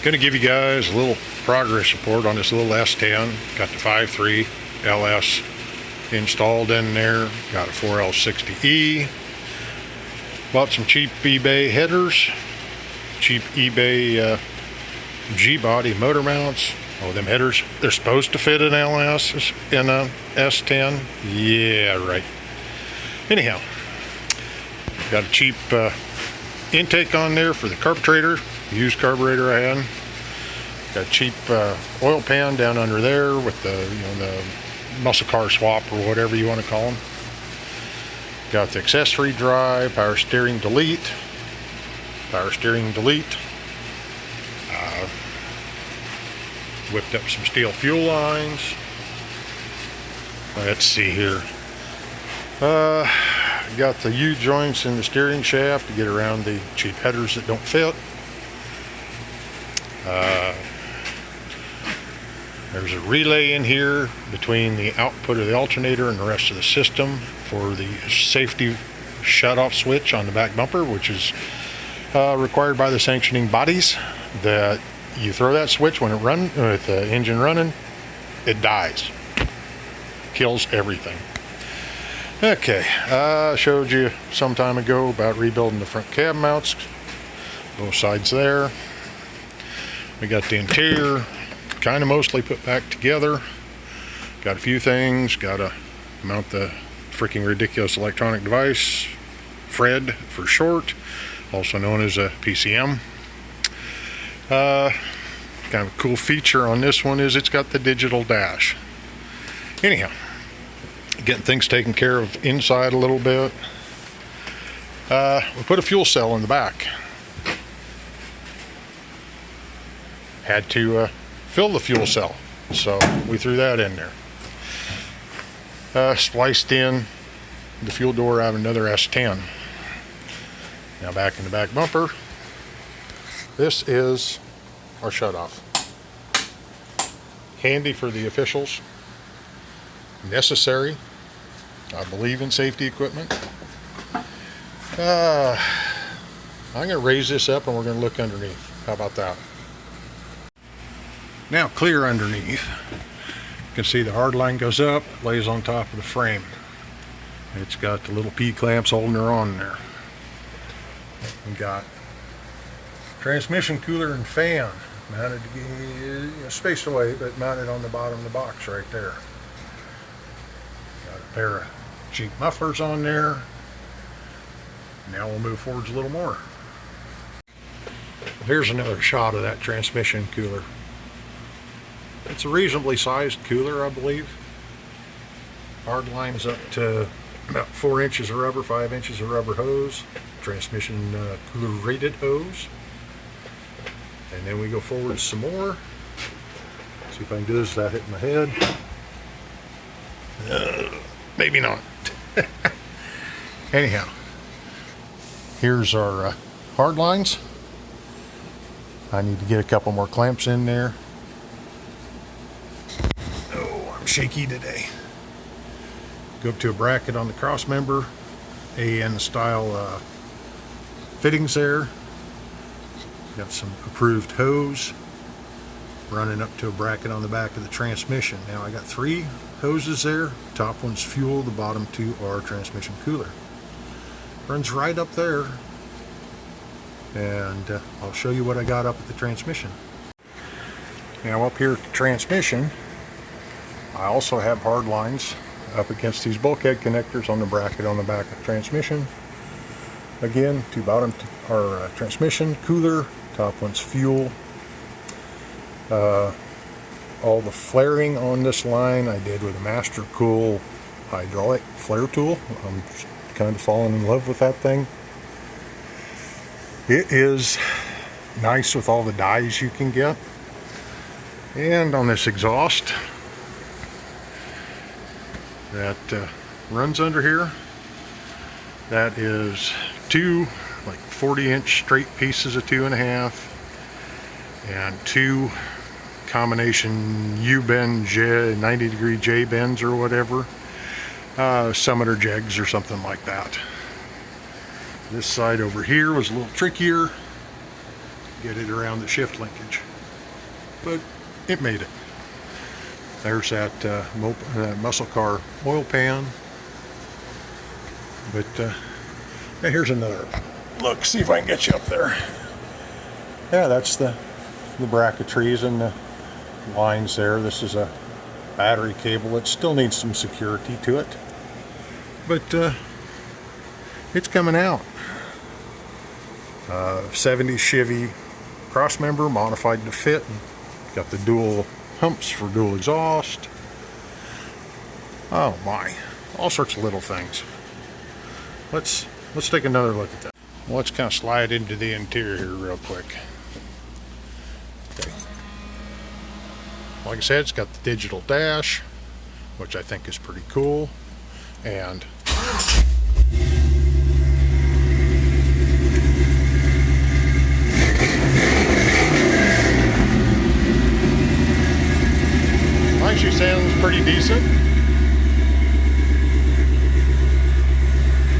Going to give you guys a little progress report on this little S10. Got the 5.3 LS installed in there. Got a 4L60E. Bought some cheap eBay headers. Cheap eBay G-body motor mounts. Oh, them headers, they're supposed to fit an LS in a S10. Yeah, right. Anyhow, got a cheap intake on there for the carburetor. Used carburetor I had. Got a cheap oil pan down under there with the, the muscle car swap or whatever you want to call them. Got the accessory drive, power steering delete. Whipped up some steel fuel lines. Let's see here. Got the U-joints in the steering shaft to get around the cheap headers that don't fit. There's a relay in here between the output of the alternator and the rest of the system for the safety shut-off switch on the back bumper, which is required by the sanctioning bodies, that you throw that switch when it runs with the engine running, it dies. Kills everything. Okay, I showed you some time ago about rebuilding the front cab mounts, both sides there. We got the interior kind of mostly put back together. Got a few things. Got to mount the freaking ridiculous electronic device, FRED for short, also known as a PCM. Kind of a cool feature on this one is it's got the digital dash. Anyhow, getting things taken care of inside a little bit. We put a fuel cell in the back. Had to fill the fuel cell, so we threw that in there. Spliced in the fuel door out of another S10. Now back in the back bumper, this is our shutoff. Handy for the officials. Necessary. I believe in safety equipment. I'm going to raise this up and we're going to look underneath. How about that? Now clear underneath. You can see the hard line goes up, lays on top of the frame. It's got the little P-clamps holding her on there. We got transmission cooler and fan mounted, spaced away, but mounted on the bottom of the box right there. Got a pair of cheap mufflers on there. Now we'll move forwards a little more. Here's another shot of that transmission cooler. It's a reasonably sized cooler, I believe. Hard lines up to about 4 inches of rubber, 5 inches of rubber hose. Transmission cooler rated hose. And then we go forward some more. See if I can do this without hitting my head. Maybe not. Anyhow, here's our hard lines. I need to get a couple more clamps in there. Oh, I'm shaky today. Go up to a bracket on the cross member. AN style fittings there. Got some approved hose running up to a bracket on the back of the transmission. Now I got 3 hoses there. Top one's fuel, the bottom 2 are transmission cooler. Runs right up there. And I'll show you what I got up at the transmission. Now up here at the transmission, I also have hard lines up against these bulkhead connectors on the bracket on the back of the transmission. Again, 2 bottom are transmission cooler, top one's fuel. All the flaring on this line I did with a Master Cool hydraulic flare tool. I'm kind of falling in love with that thing. It is nice with all the dies you can get. And on this exhaust that runs under here, that is 2 like 40-inch straight pieces of 2.5 and 2 combination U-bend 90-degree J-bends or whatever, summiter jegs or something like that. This side over here was a little trickier. Get it around the shift linkage. but it made it. There's that muscle car oil pan. But yeah, here's another look. See if I can get you up there. Yeah, that's the bracketries and the lines there. This is a battery cable. It still needs some security to it, but it's coming out. 70s Chevy crossmember, modified to fit. Got the dual humps for dual exhaust. Oh my, all sorts of little things. Let's take another look at that. Let's kind of slide into the interior here real quick. Okay. Like I said, it's got the digital dash, which I think is pretty cool, and actually sounds pretty decent.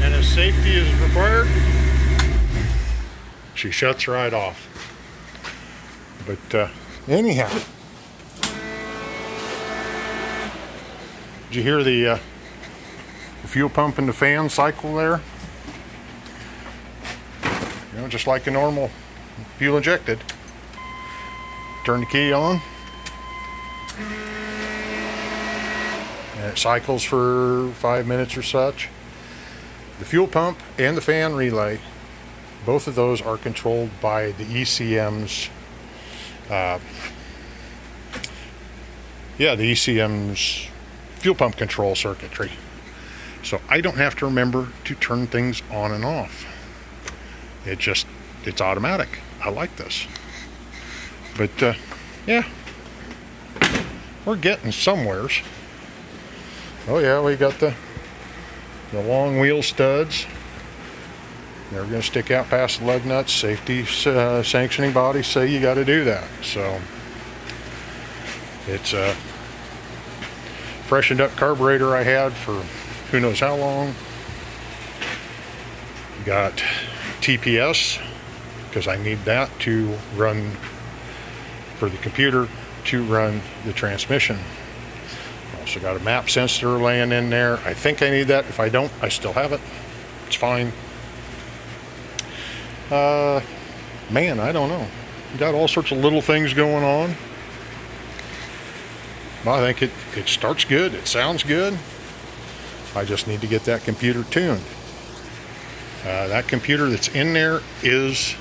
And if safety is required, she shuts right off. But anyhow, did you hear the fuel pump and the fan cycle there? You know, just like a normal fuel injected. Turn the key on. And it cycles for 5 minutes or such. The fuel pump and the fan relay, both of those are controlled by the ECM's the ECM's fuel pump control circuitry. So I don't have to remember to turn things on and off. It's automatic. I like this. But yeah, we're getting somewheres. Oh yeah, we got the long wheel studs. They're going to stick out past the lug nuts. Safety sanctioning bodies say you got to do that. So it's a freshened up carburetor I had for who knows how long. Got TPS because I need that to run for the computer to run the transmission. Also got a map sensor laying in there. I think I need that. If I don't, I still have it. It's fine. Man, I don't know. Got all sorts of little things going on. Well, I think it starts good. It sounds good. I just need to get that computer tuned. That computer that's in there is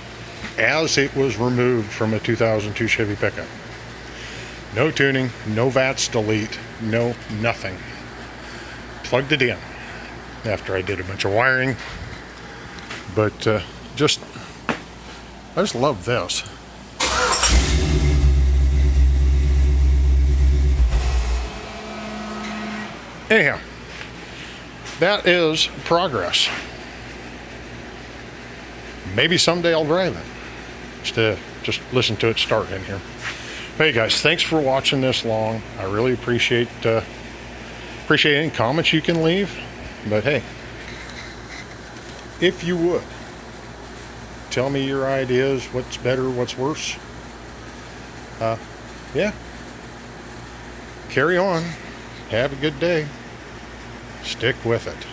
as it was removed from a 2002 Chevy pickup. No tuning, no VATS delete, no nothing. Plugged it in after I did a bunch of wiring. But I just love this. Anyhow, that is progress. Maybe someday I'll drive it. Just listen to it start in here. Hey guys, thanks for watching this long. I really appreciate any comments you can leave. But hey, if you would, tell me your ideas, what's better, what's worse. Yeah. Carry on. Have a good day. Stick with it.